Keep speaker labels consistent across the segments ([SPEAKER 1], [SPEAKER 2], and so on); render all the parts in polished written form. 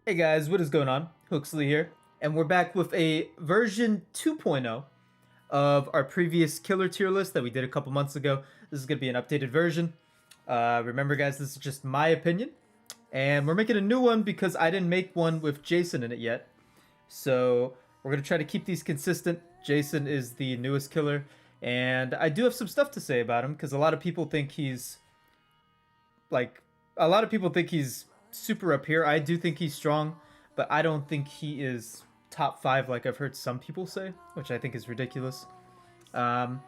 [SPEAKER 1] Hey guys, what is going on? Huxley here, and we're back with a version 2.0 of our previous killer tier list that we did a couple months ago. This is going to be an updated version. Remember guys, this is just my opinion, and we're making a new one because I didn't make one with Jason in it yet. So we're going to try to keep these consistent. Jason is the newest killer, and I do have some stuff to say about him because a lot of people think he's super up here. I do think he's strong, but I don't think he is top 5 like I've heard some people say, which I think is ridiculous. But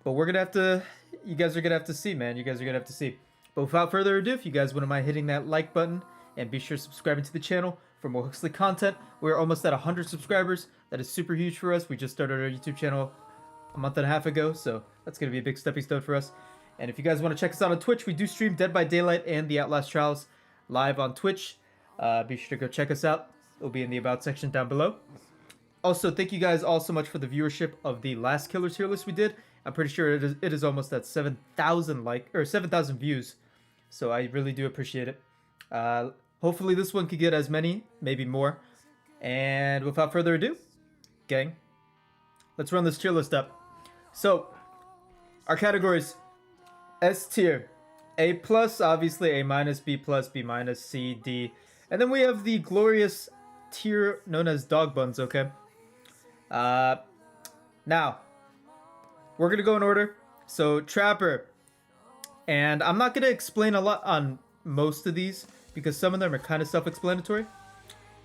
[SPEAKER 1] we're gonna have to, you guys are gonna have to see, man. You guys are gonna have to see. But without further ado, if you guys wouldn't mind hitting that like button and be sure subscribing to the channel for more Huxley content. We're almost at 100 subscribers. That is super huge for us. We just started our YouTube channel a month and a half ago, so that's gonna be a big stepping stone for us. And if you guys want to check us out on Twitch, we do stream Dead by Daylight and the Outlast Trials live on Twitch. Be sure to go check us out. It'll be in the About section down below. Also, thank you guys all so much for the viewership of the last Killer Tier list we did. I'm pretty sure it is almost at 7,000 views. So I really do appreciate it. Hopefully this one could get as many, maybe more. And without further ado, gang, let's run this tier list up. So, our categories: S tier, A plus, obviously A minus, B plus, B minus, C, D. And then we have the glorious tier known as dog buns, okay? Now, we're going to go in order. So, Trapper. And I'm not going to explain a lot on most of these because some of them are kind of self-explanatory.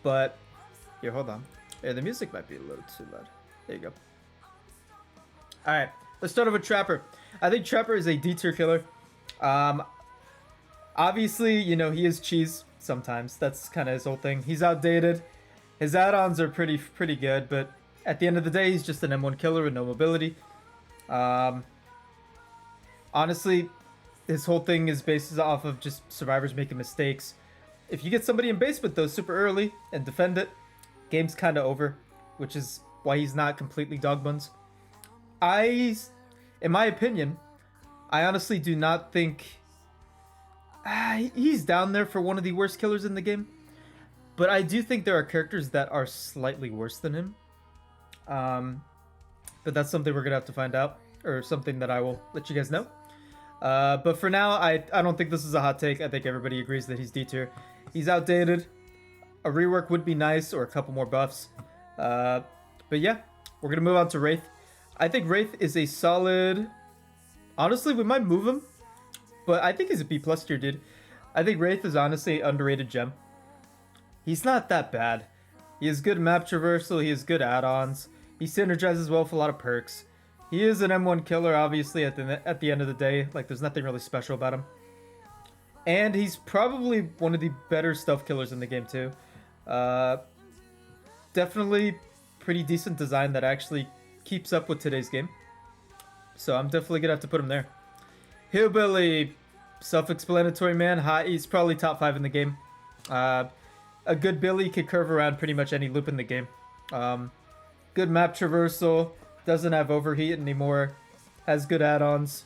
[SPEAKER 1] But, here, hold on. Yeah, the music might be a little too loud. There you go. Alright, let's start off with Trapper. I think Trapper is a D tier killer. Obviously, you know, he is cheese sometimes. That's kind of his whole thing. He's outdated. His add-ons are pretty good, but at the end of the day, he's just an M1 killer with no mobility. Honestly, his whole thing is based off of just survivors making mistakes. If you get somebody in basement, though, super early and defend it, game's kind of over, which is why he's not completely dog buns. In my opinion, I honestly do not think he's down there for one of the worst killers in the game. But I do think there are characters that are slightly worse than him. But that's something we're going to have to find out. Or something that I will let you guys know. But for now, I don't think this is a hot take. I think everybody agrees that he's D tier. He's outdated. A rework would be nice, or a couple more buffs. But yeah, we're going to move on to Wraith. I think Wraith is a solid... Honestly, we might move him. But I think he's a B plus tier, dude. I think Wraith is honestly an underrated gem. He's not that bad. He has good map traversal. He has good add-ons. He synergizes well with a lot of perks. He is an M1 killer, obviously, at the end of the day. Like, there's nothing really special about him. And he's probably one of the better stealth killers in the game, too. Definitely pretty decent design that actually keeps up with today's game. So I'm definitely going to have to put him there. Hillbilly, self-explanatory, man. He's probably top 5 in the game. A good Billy could curve around pretty much any loop in the game. Good map traversal. Doesn't have overheat anymore. Has good add-ons.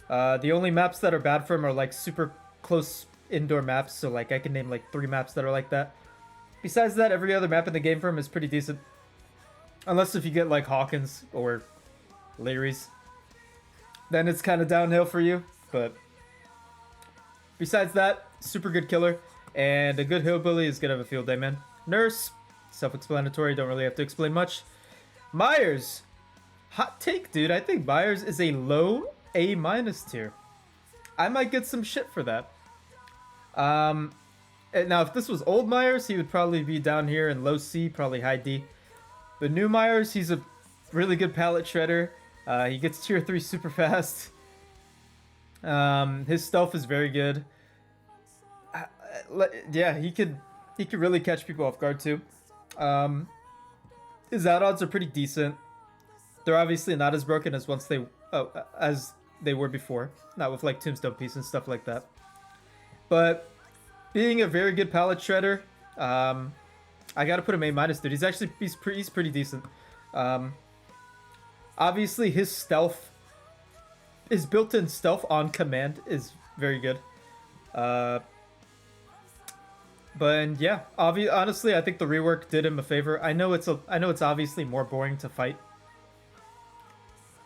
[SPEAKER 1] The only maps that are bad for him are like super close indoor maps. So like I can name like 3 maps that are like that. Besides that, every other map in the game for him is pretty decent. Unless if you get like Hawkins or Larry's. Then it's kind of downhill for you. But besides that, super good killer. And a good hillbilly is gonna have a field day, man. Nurse, self-explanatory, don't really have to explain much. Myers, hot take, dude. I think Myers is a low A minus tier. I might get some shit for that. Now if this was old Myers, he would probably be down here in low C, probably high D. But new Myers, he's a really good pallet shredder. He gets tier 3 super fast. His stealth is very good. Yeah, he could really catch people off guard too. His add-ons are pretty decent. They're obviously not as broken as as they were before. Not with like tombstone piece and stuff like that. But being a very good pallet shredder, I gotta put him A minus, dude. He's pretty decent. Obviously his stealth, his built-in stealth on command is very good. But yeah, honestly, I think the rework did him a favor. I know it's obviously more boring to fight.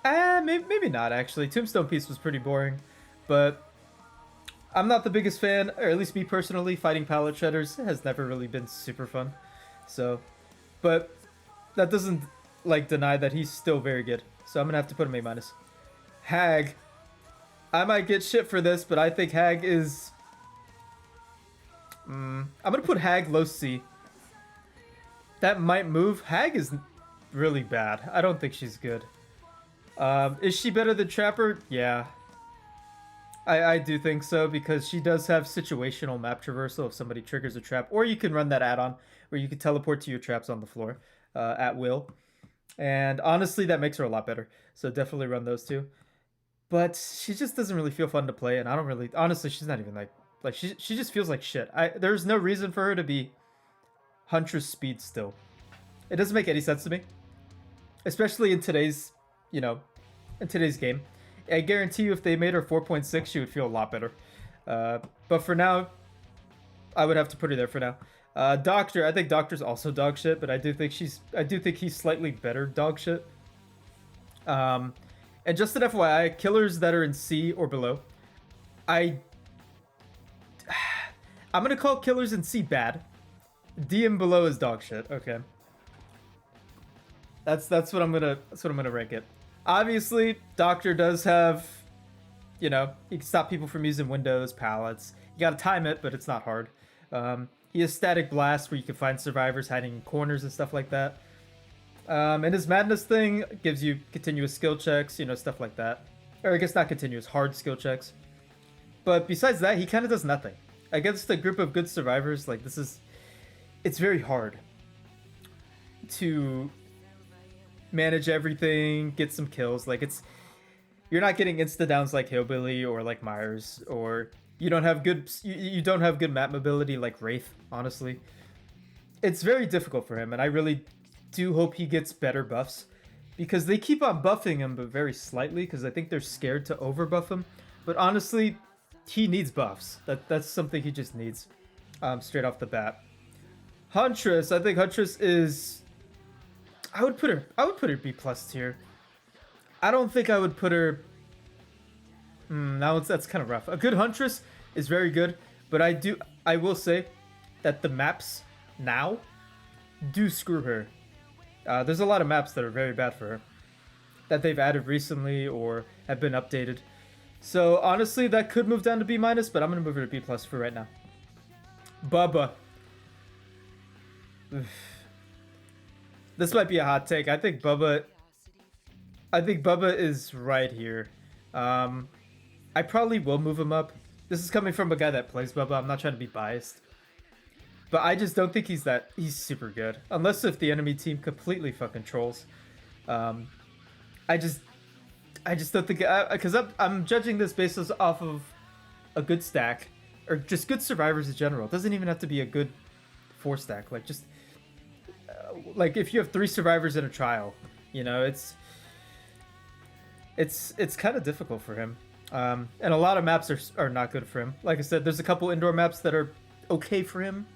[SPEAKER 1] Maybe not actually. Tombstone Piece was pretty boring, but I'm not the biggest fan, or at least me personally. Fighting pallet shredders has never really been super fun. So, but that doesn't like deny that he's still very good. So I'm gonna have to put him A-. Hag, I might get shit for this, but I think Hag is. I'm gonna put Hag low C. That might move. Hag is really bad. I don't think she's good. Is she better than Trapper? Yeah. I do think so, because she does have situational map traversal if somebody triggers a trap. Or you can run that add-on where you can teleport to your traps on the floor at will. And honestly, that makes her a lot better. So definitely run those two. But she just doesn't really feel fun to play, and I don't really... Honestly, she's not even like she just feels like shit. There's no reason for her to be Huntress speed still. It doesn't make any sense to me. Especially in today's, in today's game. I guarantee you if they made her 4.6, she would feel a lot better. But for now, I would have to put her there for now. Doctor, I think Doctor's also dog shit, but I do think he's slightly better dog shit. And just an FYI, killers that are in C or below, I'm gonna call killers in C bad. D and below is dog shit. Okay. That's what I'm gonna rank it. Obviously, Doctor does have, you can stop people from using windows, pallets. You gotta time it, but it's not hard. He has Static Blast, where you can find survivors hiding in corners and stuff like that. And his Madness thing gives you continuous skill checks, stuff like that. Or I guess not continuous, hard skill checks. But besides that, he kind of does nothing. Against a group of good survivors, it's very hard to manage everything, get some kills. You're not getting insta downs like Hillbilly or like Myers, or you don't have good map mobility like Wraith. Honestly, it's very difficult for him, and I really do hope he gets better buffs, because they keep on buffing him, but very slightly, because I think they're scared to over buff him. But honestly, he needs buffs. That's something he just needs, straight off the bat. Huntress, I think Huntress is. I would put her B+ tier. I don't think I would put her. That's kind of rough. A good Huntress is very good, but I will say that the maps now do screw her. There's a lot of maps that are very bad for her, that they've added recently or have been updated. So honestly, that could move down to B-, but I'm gonna move her to B+ for right now. Bubba. This might be a hot take. I think Bubba is right here. I probably will move him up. This is coming from a guy that plays Bubba. I'm not trying to be biased, but I just don't think he's super good. Unless if the enemy team completely fucking trolls. I just don't think, because I'm judging this based off of a good stack, or just good survivors in general. It doesn't even have to be a good 4 stack. If you have 3 survivors in a trial, it's kind of difficult for him. And a lot of maps are not good for him. Like I said, there's a couple indoor maps that are okay for him.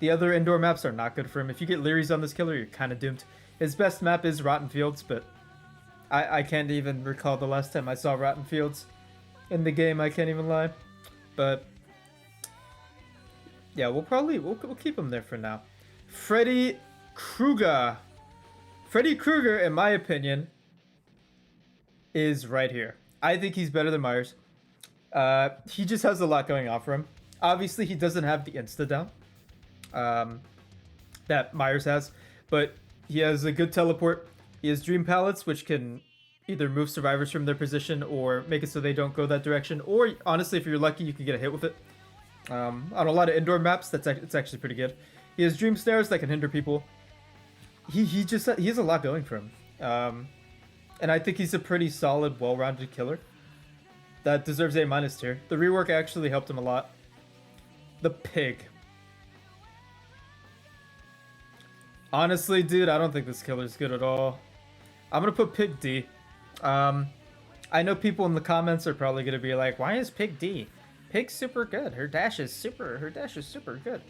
[SPEAKER 1] The other indoor maps are not good for him. If you get Leary's on this killer, you're kind of doomed. His best map is Rotten Fields, but I can't even recall the last time I saw Rotten Fields in the game. I can't even lie. But yeah, we'll keep him there for now. Freddy Krueger. Freddy Krueger, in my opinion, is right here. I think he's better than Myers. He just has a lot going on for him. Obviously, he doesn't have the insta down that Myers has, but he has a good teleport. He has Dream Pallets, which can either move survivors from their position or make it so they don't go that direction. Or honestly, if you're lucky, you can get a hit with it. On a lot of indoor maps, it's actually pretty good. He has Dream Snares that can hinder people. He has a lot going for him. And I think he's a pretty solid, well-rounded killer that deserves A- tier. The rework actually helped him a lot. The Pig. Honestly, dude, I don't think this killer's good at all. I'm gonna put Pig D. I know people in the comments are probably gonna be like, "Why is Pig D? Pig's super good. Her dash is super good."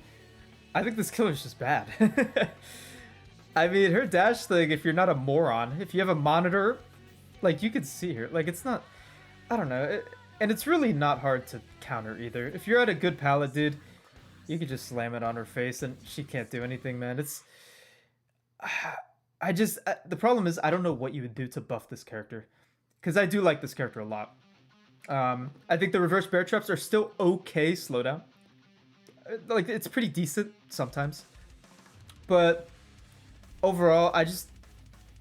[SPEAKER 1] I think this killer's just bad. I mean, her dash thing, if you're not a moron, if you have a monitor, like, you can see her. Like, it's not... I don't know. And it's really not hard to counter either. If you're at a good palette, dude, you could just slam it on her face and she can't do anything, man. It's... the problem is I don't know what you would do to buff this character. Because I do like this character a lot. I think the reverse bear traps are still okay slowdown. Like, it's pretty decent sometimes. But overall, I just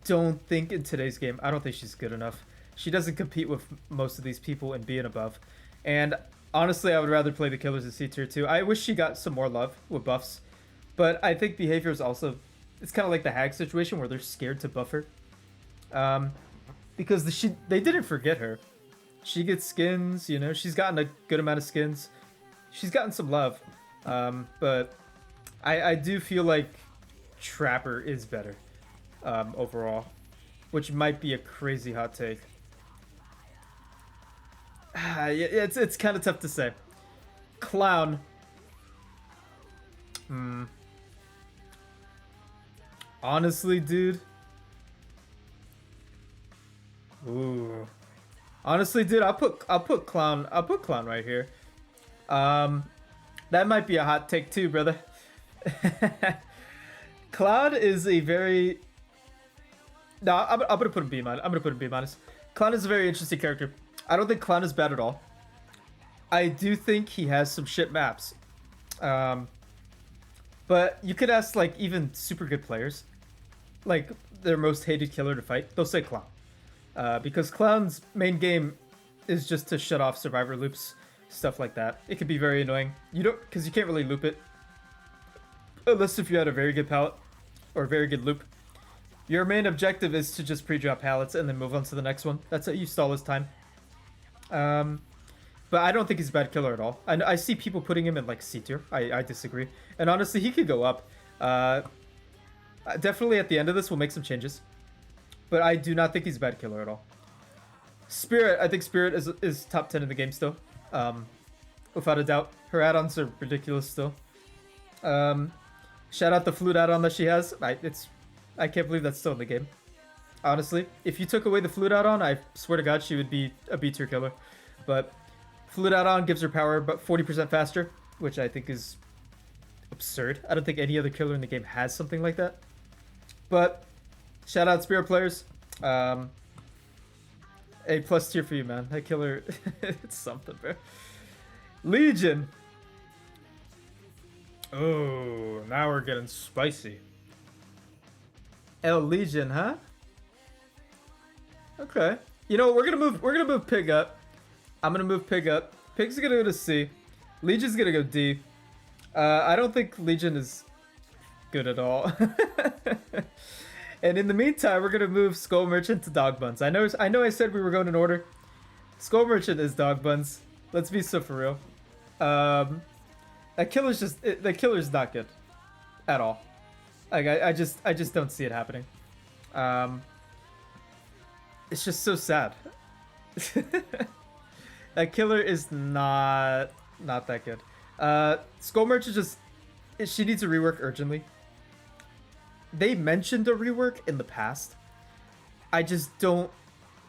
[SPEAKER 1] don't think in today's game, I don't think she's good enough. She doesn't compete with most of these people in B and above. And honestly, I would rather play the killers in C tier 2. I wish she got some more love with buffs. But I think behavior is also... It's kind of like the hag situation where they're scared to buff her. Because they didn't forget her. She gets skins, you know, she's gotten a good amount of skins. She's gotten some love. But I do feel like Trapper is better overall. Which might be a crazy hot take. It's kind of tough to say. Clown. Honestly, dude. Ooh. Honestly, dude, I'll put Clown right here. That might be a hot take too, brother. Cloud is a very... No, I'm gonna put him B-. I'm gonna put him B-. Clown is a very interesting character. I don't think Clown is bad at all. I do think he has some shit maps. But you could ask, like, even super good players, like their most hated killer to fight, they'll say Clown. Because Clown's main game is just to shut off survivor loops, stuff like that. It can be very annoying. Because you can't really loop it. Unless if you had a very good palette, or a very good loop. Your main objective is to just pre-drop pallets and then move on to the next one. That's how you stall his time. But I don't think he's a bad killer at all. I see people putting him in like C tier. I disagree. And honestly, he could go up. Definitely at the end of this, we'll make some changes. But I do not think he's a bad killer at all. Spirit, I think Spirit is top 10 in the game still. Without a doubt. Her add-ons are ridiculous still. Shout out the flute add-on that she has. I can't believe that's still in the game. Honestly, if you took away the flute add-on, I swear to God she would be a B tier killer. But flute add-on gives her power about 40% faster, which I think is absurd. I don't think any other killer in the game has something like that. But shout out Spirit players. A+ tier for you, man. That killer, it's something, bro. Legion. Oh, now we're getting spicy. Legion, huh? Okay. You know, we're gonna move Pig up. I'm gonna move Pig up. Pig's gonna go to C. Legion's gonna go D. I don't think Legion is good at all. And in the meantime, we're gonna move Skull Merchant to Dog Buns. I know I said we were going in order. Skull Merchant is Dog Buns. Let's be so for real. That killer's not good at all. Like I just don't see it happening. It's just so sad. That killer is not that good. Skull Merchant she needs a rework urgently. They mentioned a rework in the past. I don't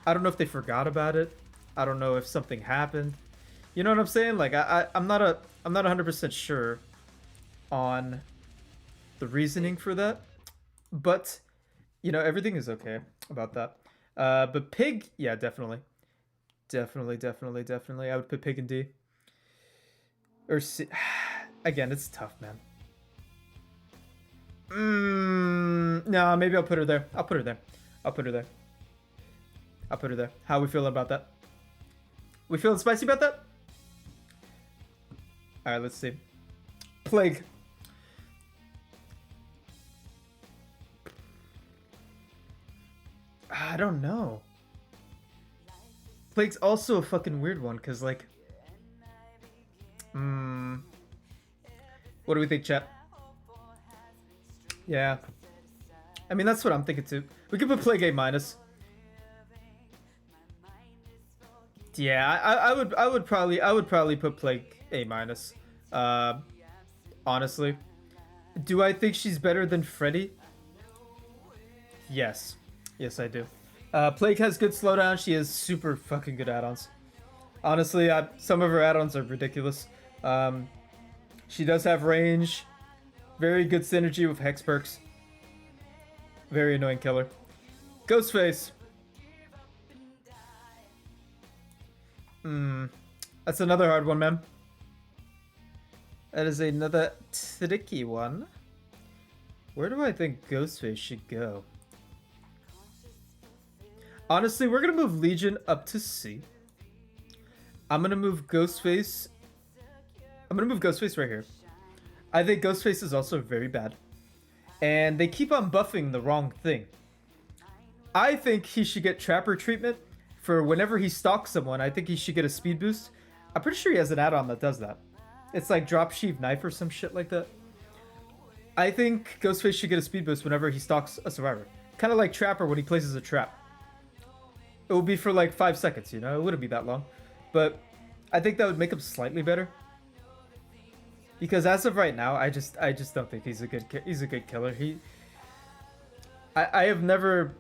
[SPEAKER 1] know if they forgot about it. I don't know if something happened. You know what I'm saying? Like I'm not 100% sure on the reasoning for that. But you know, everything is okay about that. But Pig, yeah, definitely. Definitely. I would put Pig in D. Or C. Again, it's tough, man. No, maybe I'll put her there. I'll put her there. How we feeling about that? We feeling spicy about that? Alright, let's see. Plague. I don't know. Plague's also a fucking weird one, because, like... What do we think, chat? Yeah. I mean, that's what I'm thinking, too. We could put Plague A-. Yeah, I would probably put Plague A-. Honestly. Do I think she's better than Freddy? Yes. Yes, I do. Plague has good slowdown. She has super fucking good add-ons. Honestly, some of her add-ons are ridiculous. She does have range. Very good synergy with Hex perks. Very annoying killer. Ghostface. That's another hard one, man. That is another tricky one. Where do I think Ghostface should go? Honestly, we're gonna move Legion up to C. I'm gonna move Ghostface. I'm gonna move Ghostface right here. I think Ghostface is also very bad. And they keep on buffing the wrong thing. I think he should get Trapper treatment for whenever he stalks someone. I think he should get a speed boost. I'm pretty sure he has an add-on that does that. It's like Drop Sheave Knife or some shit like that. I think Ghostface should get a speed boost whenever he stalks a survivor. Kind of like Trapper when he places a trap. It will be for like 5 seconds, you know? It wouldn't be that long. But I think that would make him slightly better. Because as of right now, I just don't think he's a good killer. I have never.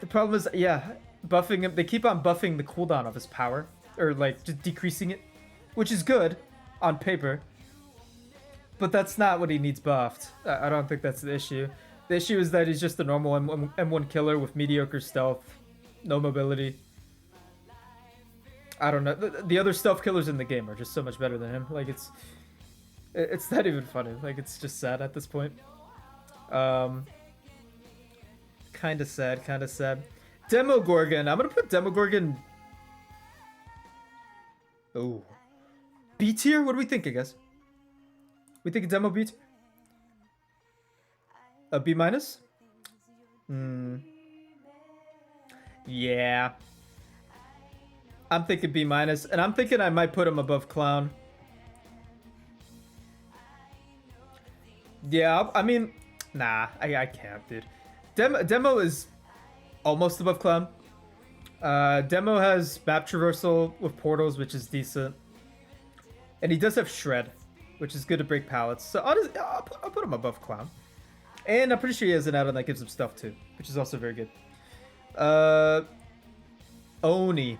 [SPEAKER 1] The problem is, yeah, buffing him. They keep on buffing the cooldown of his power, or like just decreasing it, which is good on paper. But that's not what he needs buffed. I don't think that's the issue. The issue is that he's just a normal M1 killer with mediocre stealth, no mobility. I don't know. The other stealth killers in the game are just so much better than him. Like, it's not even funny. Like, it's just sad at this point. Kind of sad, kind of sad. Demogorgon. I'm going to put Demogorgon... Oh. B tier? What do we think, I guess? We think Demo B tier? A B minus? Yeah. I'm thinking B minus, and I'm thinking I might put him above Clown. Yeah, I mean, nah, I can't, dude. Demo is almost above Clown. Demo has map traversal with portals, which is decent. And he does have Shred, which is good to break pallets. So honestly, I'll put him above Clown. And I'm pretty sure he has an add-on that gives him stuff too, which is also very good. Oni.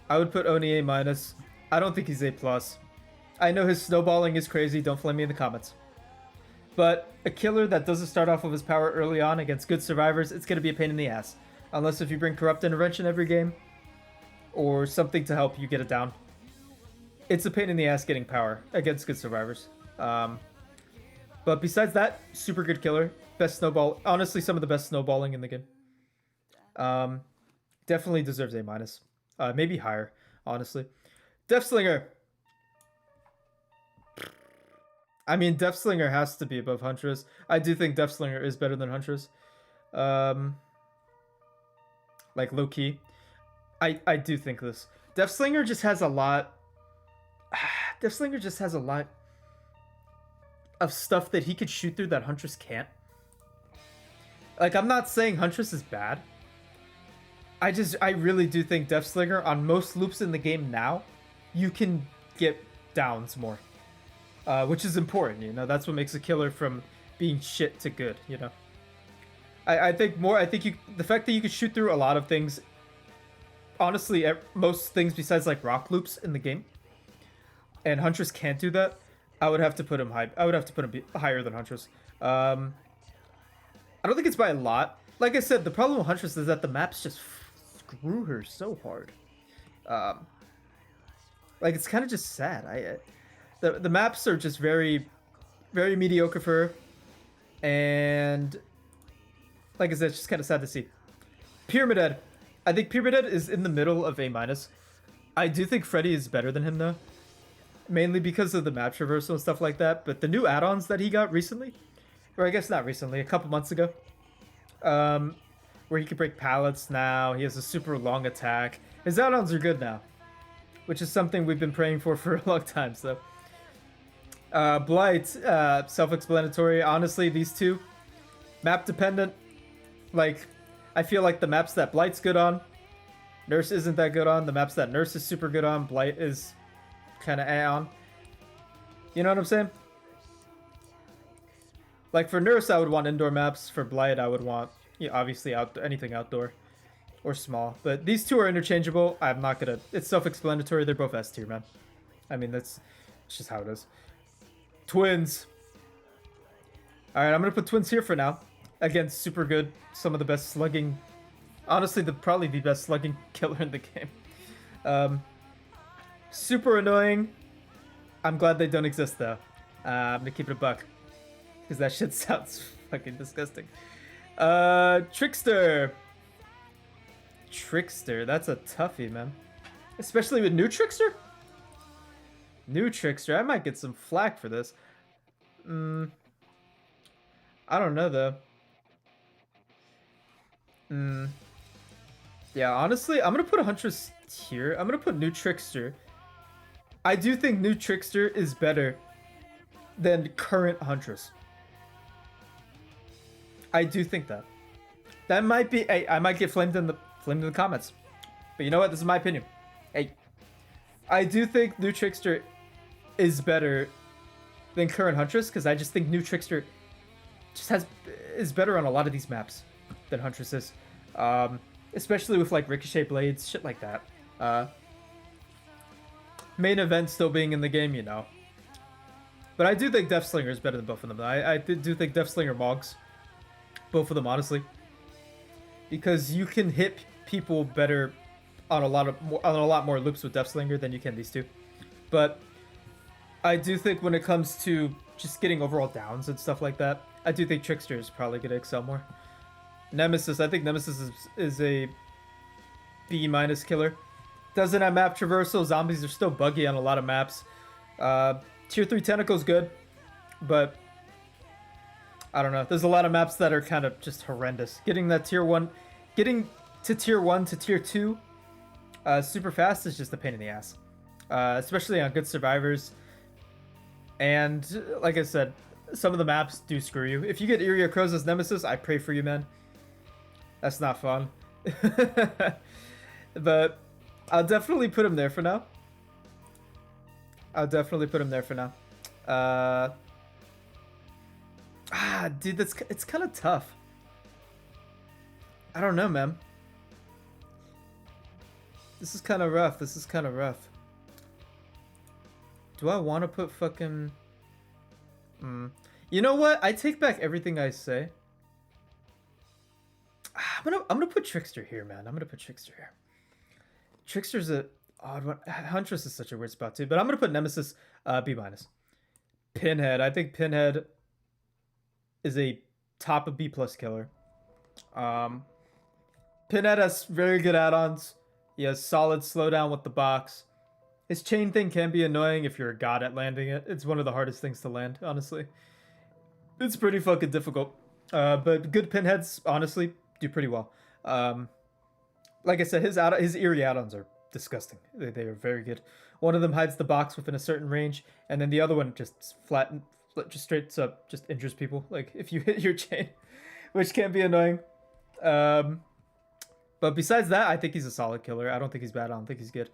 [SPEAKER 1] I would put Oni A minus. I don't think he's A plus. I know his snowballing is crazy. Don't flame me in the comments. But a killer that doesn't start off with his power early on against good survivors, it's going to be a pain in the ass. Unless if you bring Corrupt Intervention every game, or something to help you get it down. It's a pain in the ass getting power against good survivors. But besides that, super good killer. Best snowball. Honestly, some of the best snowballing in the game. Definitely deserves A minus. Maybe higher, honestly. Deathslinger. I mean, Deathslinger has to be above Huntress. I do think Deathslinger is better than Huntress. Like, low-key. I do think this. Deathslinger just has a lot... Deathslinger just has a lot of stuff that he could shoot through that Huntress can't. Like, I'm not saying Huntress is bad. I really do think Deathslinger, on most loops in the game now, you can get downs more. Which is important, you know? That's what makes a killer from being shit to good, you know? I think the fact that you can shoot through a lot of things, honestly, most things besides, like, rock loops in the game, and Huntress can't do that, I would have to put him high. I would have to put him higher than Huntress. I don't think it's by a lot. Like I said, the problem with Huntress is that the maps just screw her so hard. Like, it's kind of just sad. The maps are just very, very mediocre for her. And like I said, it's just kind of sad to see. Pyramid Head. I think Pyramid Head is in the middle of A minus. I do think Freddy is better than him though. Mainly because of the map traversal and stuff like that. But the new add-ons that he got recently, or I guess not recently, a couple months ago, where he can break pallets now. He has a super long attack. His add-ons are good now, which is something we've been praying for a long time. So, Blight, self-explanatory. Honestly, these two, map dependent. Like, I feel like the maps that Blight's good on, Nurse isn't that good on. The maps that Nurse is super good on, Blight is kind of on. You know what I'm saying? Like for Nurse, I would want indoor maps. For Blight, I would want obviously anything outdoor or small. But these two are interchangeable. I'm not gonna. It's self-explanatory. They're both S tier, man. I mean, it's just how it is. Twins. All right, I'm gonna put Twins here for now. Again, super good. Some of the best slugging. Honestly, probably the best slugging killer in the game. Super annoying. I'm glad they don't exist though. I'm gonna keep it a buck because that shit sounds fucking disgusting. Trickster. Trickster, that's a toughie, man. Especially with new Trickster. New Trickster, I might get some flack for this. I don't know though. Yeah, honestly, I'm gonna put a Huntress here. I'm gonna put new Trickster. I do think new Trickster is better than current Huntress. I do think that. That might be. Hey, I might get flamed in the comments, but you know what? This is my opinion. Hey, I do think new Trickster is better than current Huntress because I just think new Trickster just is better on a lot of these maps than Huntress is, especially with like ricochet blades, shit like that. Main event still being in the game, you know. But I do think Deathslinger is better than both of them. I do think Deathslinger Mogs, both of them honestly, because you can hit people better on a lot more loops with Deathslinger than you can these two. But I do think when it comes to just getting overall downs and stuff like that, I do think Trickster is probably gonna excel more. Nemesis, I think Nemesis is a B- killer. Doesn't have map traversal. Zombies are still buggy on a lot of maps. Tier 3 Tentacle's good, but I don't know. There's a lot of maps that are kind of just horrendous. Getting to tier 1 to tier 2 super fast is just a pain in the ass. Especially on good survivors. And like I said, some of the maps do screw you. If you get Iria Crows as Nemesis, I pray for you, man. That's not fun. But I'll definitely put him there for now. Dude, it's kind of tough. I don't know, man. This is kind of rough. Do I want to put fucking... You know what? I take back everything I say. I'm gonna put Trickster here, man. Trickster's a odd one. Huntress is such a weird spot too, but I'm gonna put Nemesis B-. Pinhead. I think Pinhead is a top of B+ killer. Pinhead has very good add-ons. He has solid slowdown with the box. His chain thing can be annoying if you're a god at landing it. It's one of the hardest things to land, honestly. It's pretty fucking difficult. But good Pinheads, honestly, do pretty well. Like I said, his eerie add-ons are disgusting. They are very good. One of them hides the box within a certain range, and then the other one just just straight up just injures people. Like if you hit your chain, which can be annoying. But besides that, I think he's a solid killer. I don't think he's bad. I don't think he's good.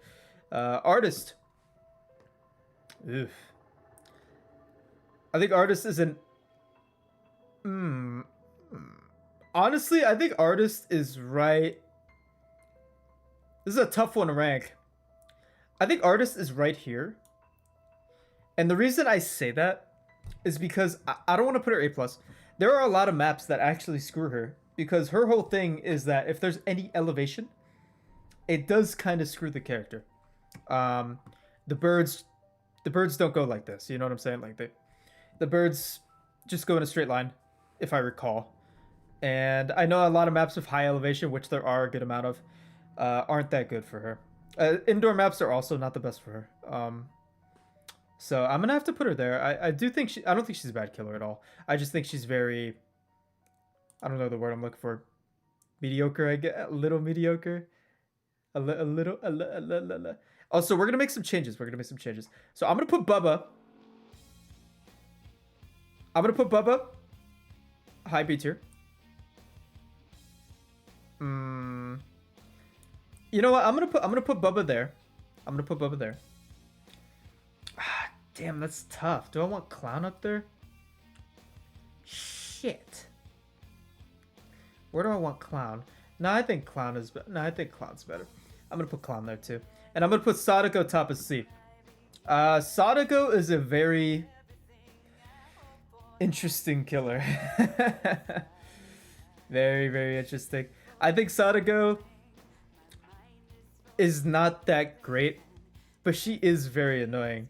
[SPEAKER 1] Artist. Oof. I think Artist isn't... Honestly, I think Artist is right... This is a tough one to rank. I think Artist is right here. And the reason I say that is because I don't want to put her A+. There are a lot of maps that actually screw her. Because her whole thing is that if there's any elevation, it does kind of screw the character. The birds don't go like this. You know what I'm saying? Like the birds just go in a straight line, if I recall. And I know a lot of maps with high elevation, which there are a good amount of, aren't that good for her. Indoor maps are also not the best for her. So I'm gonna have to put her there. I don't think she's a bad killer at all. I just think she's very, I don't know the word I'm looking for. Mediocre, I get a little mediocre. A little. Also, we're gonna make some changes. So I'm gonna put Bubba. High B tier. You know what? I'm gonna put Bubba there. Damn, that's tough. Do I want Clown up there? shit. Where do I want Clown? No, I think Clown is better. No, I think Clown's better. I'm gonna put Clown there too. And I'm gonna put Sadako top of C. Sadako is a very interesting killer. Very, very interesting. I think Sadako is not that great, but she is very annoying.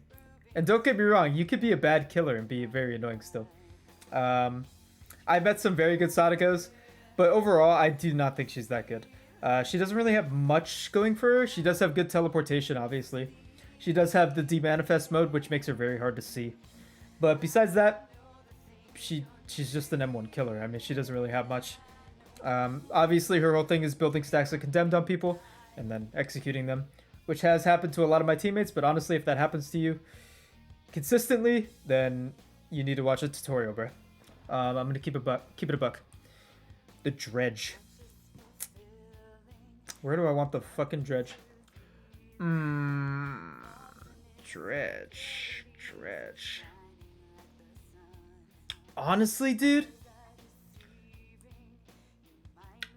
[SPEAKER 1] And don't get me wrong, you could be a bad killer and be very annoying still. I've met some very good Sadakos, but overall, I do not think she's that good. She doesn't really have much going for her. She does have good teleportation, obviously. She does have the demanifest mode, which makes her very hard to see. But besides that, she's just an M1 killer. I mean, she doesn't really have much. Obviously, her whole thing is building stacks of Condemned on people and then executing them, which has happened to a lot of my teammates. But honestly, if that happens to you consistently, then you need to watch a tutorial, bro. I'm gonna keep it a buck. The dredge. Where do I want the fucking dredge? Dredge. Honestly, dude,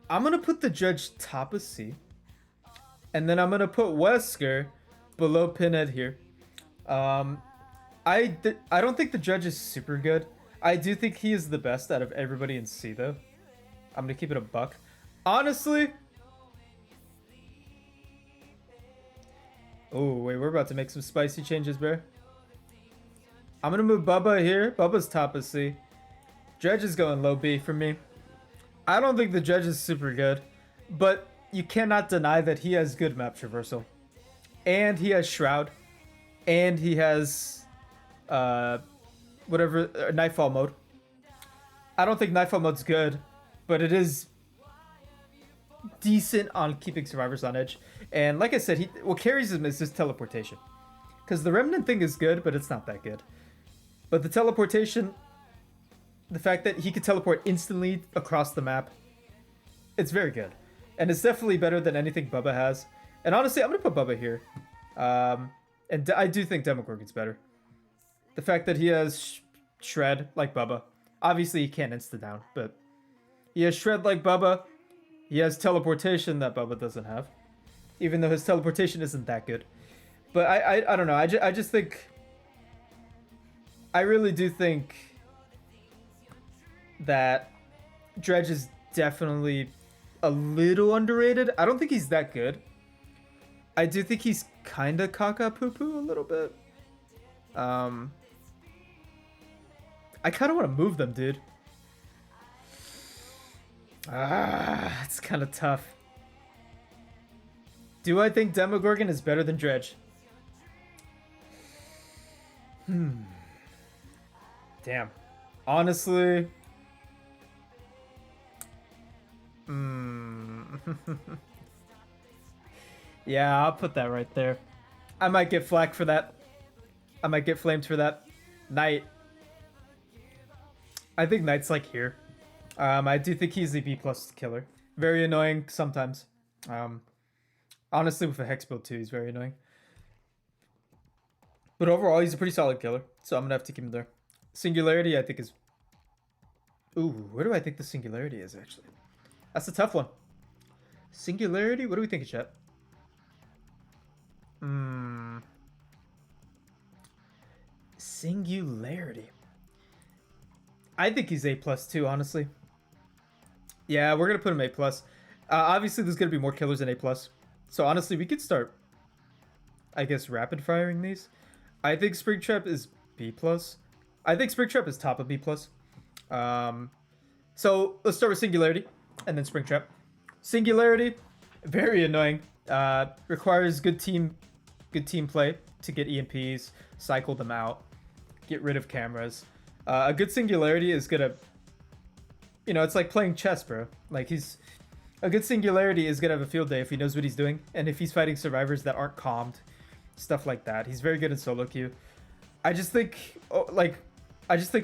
[SPEAKER 1] I'm gonna put the dredge top of C, and then I'm gonna put Wesker below Pinhead here. I don't think the dredge is super good. I do think he is the best out of everybody in C, though. I'm gonna keep it a buck. Honestly. Oh, wait, we're about to make some spicy changes, bro. I'm gonna move Bubba here. Bubba's top of C. Dredge is going low B for me. I don't think the Dredge is super good, but you cannot deny that he has good map traversal. And he has Shroud. And he has Nightfall mode. I don't think Nightfall mode's good, but it is decent on keeping survivors on edge. And like I said, what carries him is his teleportation. Because the Remnant thing is good, but it's not that good. But the teleportation, the fact that he could teleport instantly across the map, it's very good. And it's definitely better than anything Bubba has. And honestly, I'm going to put Bubba here. And I do think Demogorgon's better. The fact that he has Shred like Bubba. Obviously, he can't insta-down, but he has Shred like Bubba. He has teleportation that Bubba doesn't have. Even though his teleportation isn't that good. But I don't know. I just think... I really do think that Dredge is definitely a little underrated. I don't think he's that good. I do think he's kind of caca-poo-poo a little bit. I kind of want to move them, dude. It's kind of tough. Do I think Demogorgon is better than Dredge? Damn. Honestly. Yeah, I'll put that right there. I might get flack for that. I might get flamed for that. Knight. I think Knight's like here. I do think he's a B+ killer. Very annoying sometimes. Honestly, with a Hex build too, he's very annoying. But overall, he's a pretty solid killer. So I'm going to have to keep him there. Singularity, I think, is... Ooh, where do I think the Singularity is, actually? That's a tough one. Singularity? What do we think of chat? Singularity. I think he's A+ too, honestly. Yeah, we're going to put him A+. Obviously, there's going to be more killers than A+. So honestly, we could start, I guess, rapid firing these. I think Springtrap is B+. I think Springtrap is top of B+. So let's start with Singularity and then Springtrap. Singularity, very annoying. Requires good team play to get EMPs, cycle them out, get rid of cameras. A good Singularity is gonna, it's like playing chess, bro. Like a good Singularity is gonna have a field day if he knows what he's doing and if he's fighting survivors that aren't calmed, stuff like that. He's very good in solo queue. I just think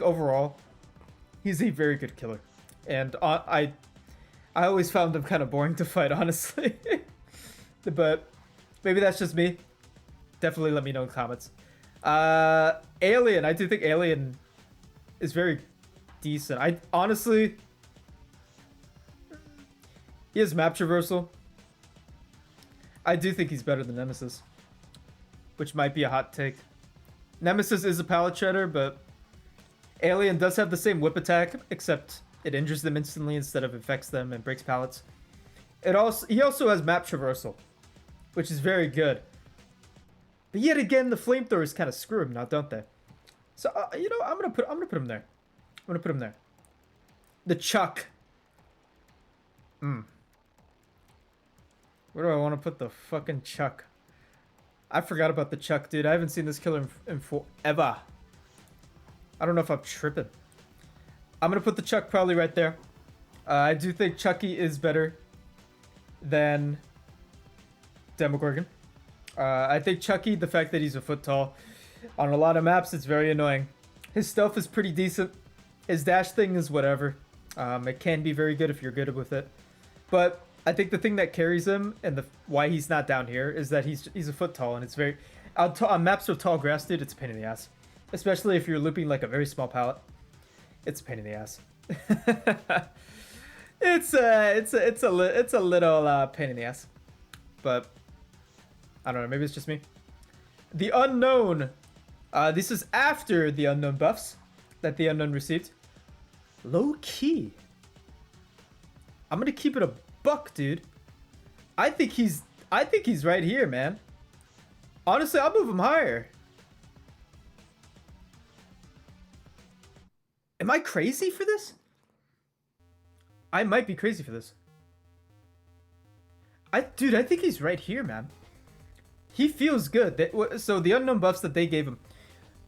[SPEAKER 1] overall, he's a very good killer, and I always found him kind of boring to fight, honestly. But maybe that's just me. Definitely let me know in the comments. Alien, I do think Alien is very decent. I honestly, he has map traversal. I do think he's better than Nemesis, which might be a hot take. Nemesis is a pallet shredder, but Alien does have the same whip attack, except it injures them instantly instead of infects them and breaks pallets. He also has map traversal, which is very good. But yet again, the flamethrowers kind of screw him now, don't they? So you know, I'm gonna put him there. I'm gonna put him there. The Chuck. Where do I want to put the fucking Chuck? I forgot about the Chuck, dude. I haven't seen this killer in forever. I don't know if I'm tripping. I'm gonna put the Chuck probably right there. I do think Chucky is better than Demogorgon. I think Chucky, the fact that he's a foot tall, on a lot of maps, it's very annoying. His stealth is pretty decent. His dash thing is whatever. It can be very good if you're good with it. But I think the thing that carries him and why he's not down here is that he's a foot tall, and it's very... On maps with tall grass, dude, it's a pain in the ass. Especially if you're looping like a very small pallet. It's a pain in the ass. It's a little pain in the ass. But I don't know, maybe it's just me. The Unknown. This is after the Unknown buffs that the Unknown received. Low key. I'm gonna keep it a buck, dude. I think he's right here, man. Honestly, I'll move him higher. Am I crazy for this? I might be crazy for this. Dude, I think he's right here, man. He feels good. So the Unknown buffs that they gave him,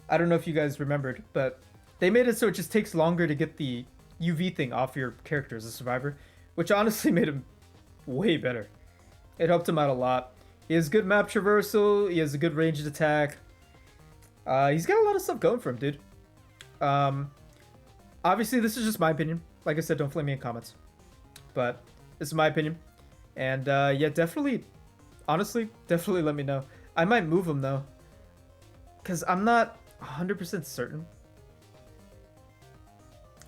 [SPEAKER 1] I don't know if you guys remembered, but they made it so it just takes longer to get the UV thing off your character as a survivor, which honestly made him way better. It helped him out a lot. He has good map traversal. He has a good ranged attack. He's got a lot of stuff going for him, dude. Obviously, this is just my opinion. Like I said, don't flame me in comments. But this is my opinion. And yeah, definitely, honestly, definitely let me know. I might move him, though. Because I'm not 100% certain.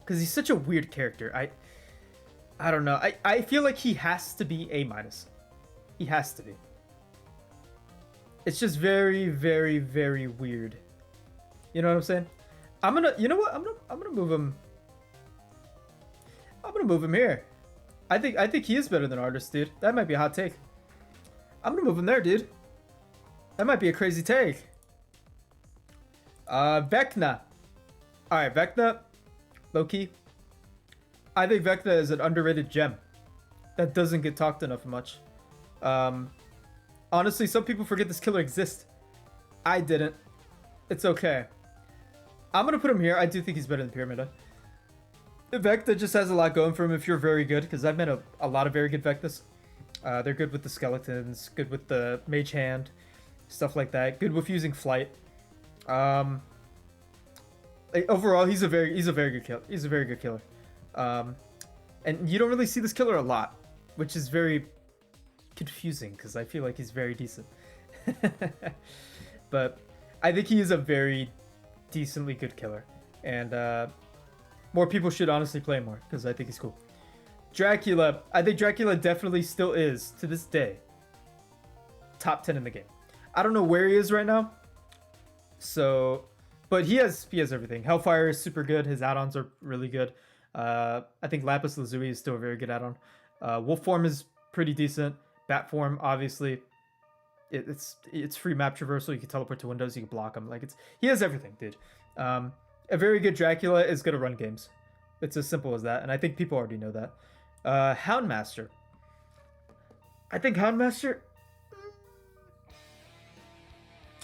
[SPEAKER 1] Because he's such a weird character. I don't know. I feel like he has to be A-. He has to be. It's just very, very, very weird. You know what I'm saying? You know what? I'm gonna move him. I'm gonna move him here. I think he is better than Artist, dude. That might be a hot take. I'm gonna move him there, dude. That might be a crazy take. Vecna. Alright, Vecna. Low-key. I think Vecna is an underrated gem. That doesn't get talked enough much. Honestly, some people forget this killer exists. I didn't. It's okay. I'm gonna put him here. I do think he's better than Pyramida. Vecna just has a lot going for him if you're very good, because I've met a lot of very good Vecnas. They're good with the skeletons, good with the mage hand, stuff like that. Good with using flight. Overall, he's a very good killer. He's a very good killer. And you don't really see this killer a lot, which is very confusing because I feel like he's very decent. But I think he is a very decently good killer, and more people should honestly play more because I think he's cool. Dracula. I think Dracula definitely still is, to this day, top 10 in the game. I don't know where he is right now. So, but he has everything. Hellfire is super good. His add-ons are really good. I think Lapis Lazuli is still a very good add-on. Wolf form is pretty decent. Bat form, obviously, it's free map traversal. You can teleport to windows. You can block them. Like he has everything, dude. A very good Dracula is gonna run games. It's as simple as that, and I think people already know that. Houndmaster. I think Houndmaster.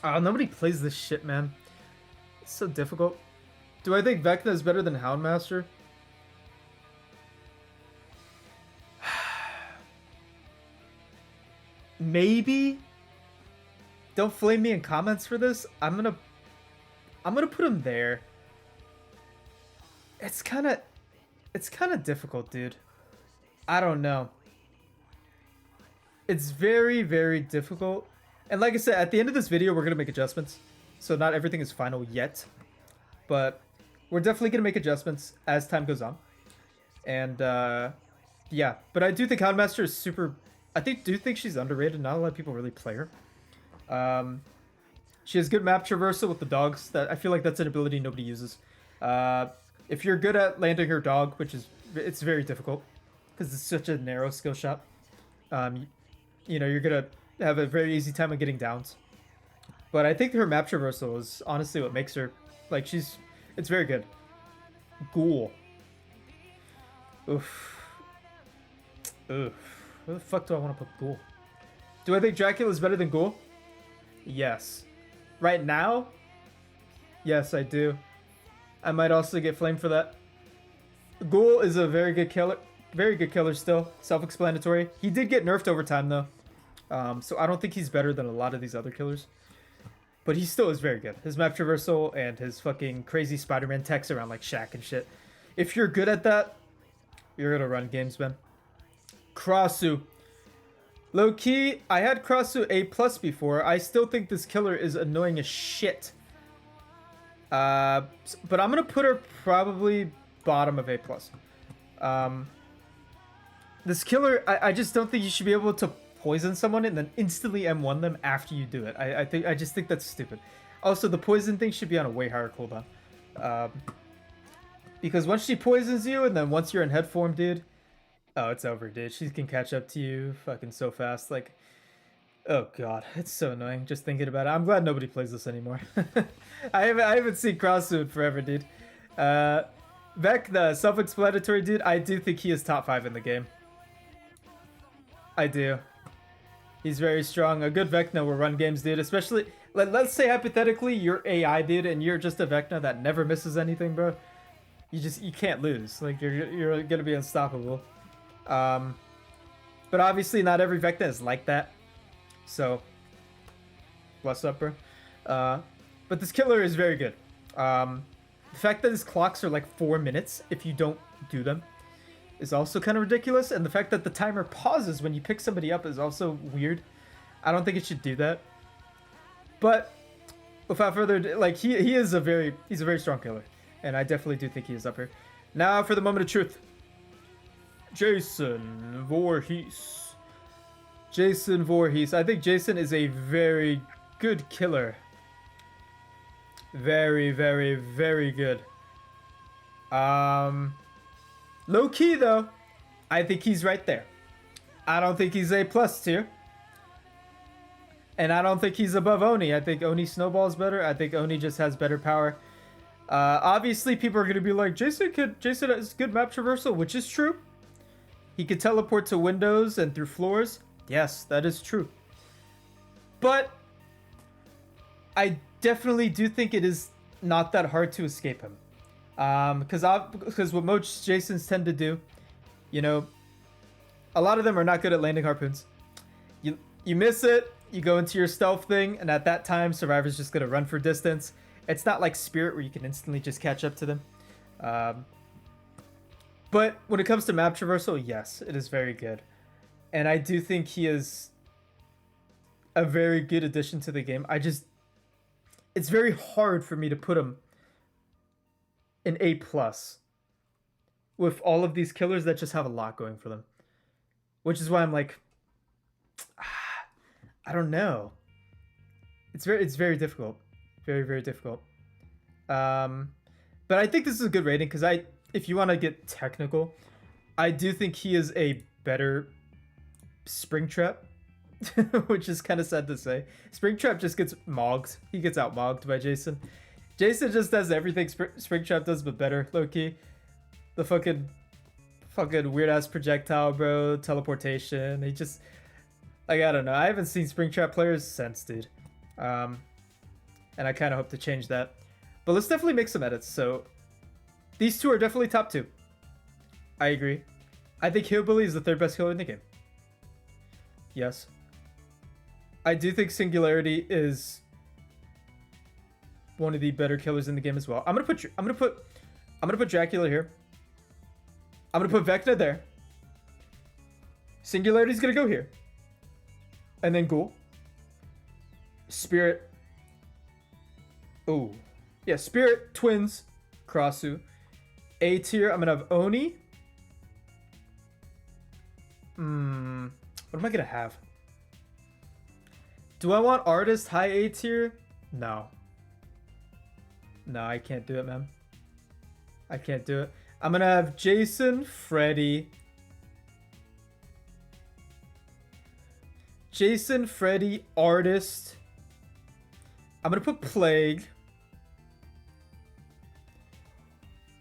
[SPEAKER 1] Nobody plays this shit, man. It's so difficult. Do I think Vecna is better than Houndmaster? Maybe. Don't flame me in comments for this. I'm gonna put him there. It's kind of difficult, dude. I don't know. It's very, very difficult. And like I said, at the end of this video, we're going to make adjustments. So not everything is final yet. But We're definitely gonna make adjustments as time goes on. And yeah, but I do think Houndmaster is super. Do think she's underrated. Not a lot of people really play her. She has good map traversal with the dogs. That I feel like that's an ability nobody uses. If you're good at landing her dog, which is it's very difficult because it's such a narrow skill shot. You know, you're gonna have a very easy time of getting downs. But I think her map traversal is honestly what makes her like it's very good. Ghoul. Oof. Oof. Where the fuck do I want to put Ghoul? Do I think Dracula is better than Ghoul? Yes. Right now? Yes, I do. I might also get flamed for that. Ghoul is a very good killer. Very good killer still. Self-explanatory. He did get nerfed over time though. So I don't think he's better than a lot of these other killers. But he still is very good. His map traversal and his fucking crazy Spider-Man techs around like Shaq and shit. If you're good at that, you're gonna run games, man. Krasu. Low key, I had Krasu A+ before. I still think this killer is annoying as shit. But I'm gonna put her probably bottom of A+. This killer, I just don't think you should be able to poison someone and then instantly M1 them after you do it. I just think that's stupid. Also, the poison thing should be on a way higher cooldown. Because once she poisons you and then once you're in head form, dude, oh, it's over, dude. She can catch up to you fucking so fast. Like, oh god, it's so annoying just thinking about it. I'm glad nobody plays this anymore. I haven't seen Crossfoot in forever, dude. Vec, the self-explanatory dude, I do think he is top 5 in the game. I do. He's very strong. A good Vecna will run games, dude. Especially, let's say hypothetically you're AI, dude, and you're just a Vecna that never misses anything, bro. You can't lose. Like you're gonna be unstoppable. But obviously not every Vecna is like that. So, what's up, bro? But this killer is very good. The fact that his clocks are like 4 minutes if you don't do them is also kind of ridiculous, and the fact that the timer pauses when you pick somebody up is also weird. I don't think it should do that. But without further ado, like he's a very strong killer, and I definitely do think he is up here. Now for the moment of truth. Jason Voorhees. Jason Voorhees. I think Jason is a very good killer. Very, very, very good. Low key though, I think he's right there. I don't think he's A+ tier. And I don't think he's above Oni. I think Oni snowballs better. I think Oni just has better power. Obviously people are gonna be like, Jason has good map traversal, which is true. He could teleport to windows and through floors. Yes, that is true. But I definitely do think it is not that hard to escape him. Because what most Jasons tend to do, you know, a lot of them are not good at landing harpoons. You miss it, you go into your stealth thing, and at that time, Survivor's just gonna run for distance. It's not like Spirit where you can instantly just catch up to them. But when it comes to map traversal, yes, it is very good. And I do think he is a very good addition to the game. It's very hard for me to put him in A+ with all of these killers that just have a lot going for them. Which is why I'm like, I don't know. It's very difficult. Very, very difficult. But I think this is a good rating because if you want to get technical, I do think he is a better Springtrap, which is kind of sad to say. Springtrap just gets mogged. He gets out-mogged by Jason. Jason just does everything Springtrap does, but better, low-key. The fucking weird-ass projectile, bro. Teleportation. He just... Like, I don't know. I haven't seen Springtrap players since, dude. And I kind of hope to change that. But let's definitely make some edits. So, these two are definitely top 2. I agree. I think Hillbilly is the 3rd best killer in the game. Yes. I do think Singularity is one of the better killers in the game as well. I'm gonna put Dracula here. I'm gonna put Vecna there. Singularity's gonna go here. And then Ghoul. Spirit. Oh. Yeah, Spirit, Twins, Krasu. A tier, I'm gonna have Oni. What am I gonna have? Do I want Artist high A tier? No. No, I can't do it, man. I can't do it. I'm gonna have Jason, Freddy. Jason, Freddy, Artist. I'm gonna put Plague.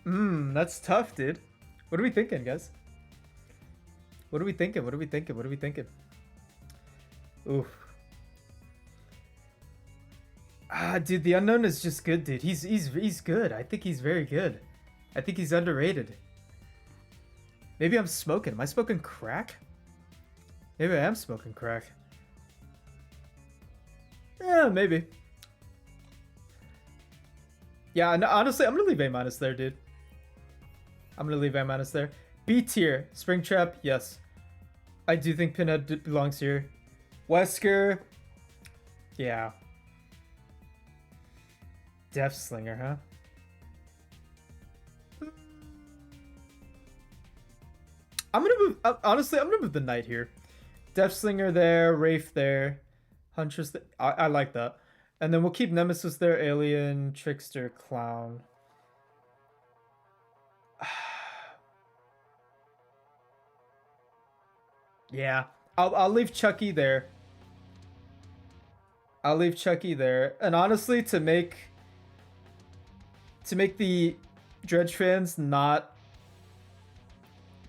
[SPEAKER 1] That's tough, dude. What are we thinking, guys? What are we thinking? What are we thinking? What are we thinking? Oof. Dude, the unknown is just good, dude. He's good. I think he's very good. I think he's underrated. Maybe I'm smoking. Am I smoking crack? Maybe I am smoking crack. Yeah, maybe. Yeah, no, honestly, I'm gonna leave A- there, dude. I'm gonna leave A- there. B tier, Springtrap, yes. I do think Pinhead belongs here. Wesker, yeah. Death Slinger, huh? I'm gonna move. Honestly, I'm gonna move the Knight here. Death Slinger there, Wraith there, Huntress. I like that. And then we'll keep Nemesis there, Alien, Trickster, Clown. Yeah, I'll leave Chucky there. I'll leave Chucky there. And honestly, to make the Dredge fans not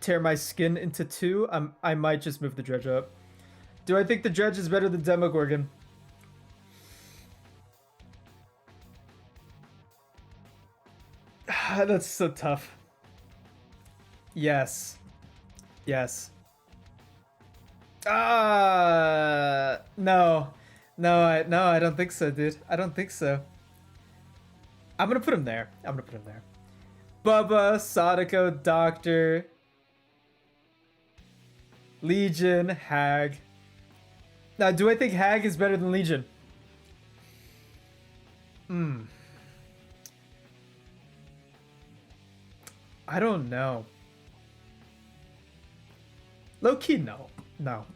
[SPEAKER 1] tear my skin into two, I might just move the Dredge up. Do I think the Dredge is better than Demogorgon? That's so tough. Yes. Yes. No. No, I don't think so, dude. I don't think so. I'm gonna put him there. I'm gonna put him there. Bubba, Sadako, Doctor, Legion, Hag. Now, do I think Hag is better than Legion? I don't know. Low key, no. No.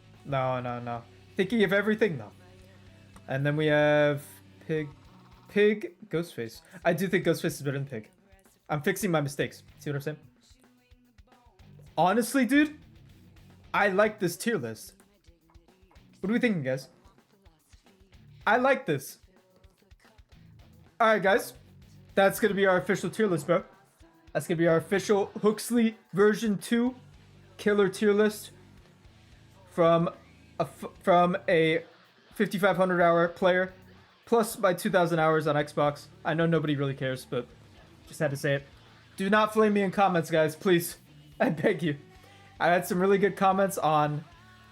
[SPEAKER 1] Thinking of everything, no. And then we have Pig, Ghostface. I do think Ghostface is better than Pig. I'm fixing my mistakes. See what I'm saying? Honestly, dude, I like this tier list. What are we thinking, guys? I like this. Alright, guys. That's going to be our official tier list, bro. That's going to be our official Huxley version 2 killer tier list from a 5,500 hour player plus my 2,000 hours on Xbox. I know nobody really cares, but just had to say it. Do not flame me in comments, guys, please. I beg you. I had some really good comments on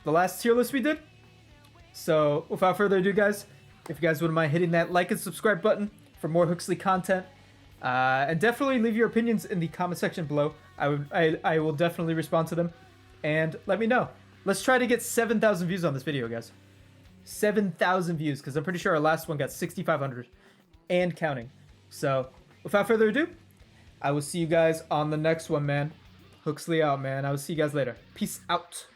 [SPEAKER 1] the last tier list we did. So without further ado, guys, if you guys wouldn't mind hitting that like and subscribe button for more Huxley content, and definitely leave your opinions in the comment section below. I will definitely respond to them, and let me know. Let's try to get 7,000 views on this video, guys. 7,000 views, because I'm pretty sure our last one got 6,500 and counting. So without further ado, I will see you guys on the next one, man. Huxley out, man. I will see you guys later. Peace out.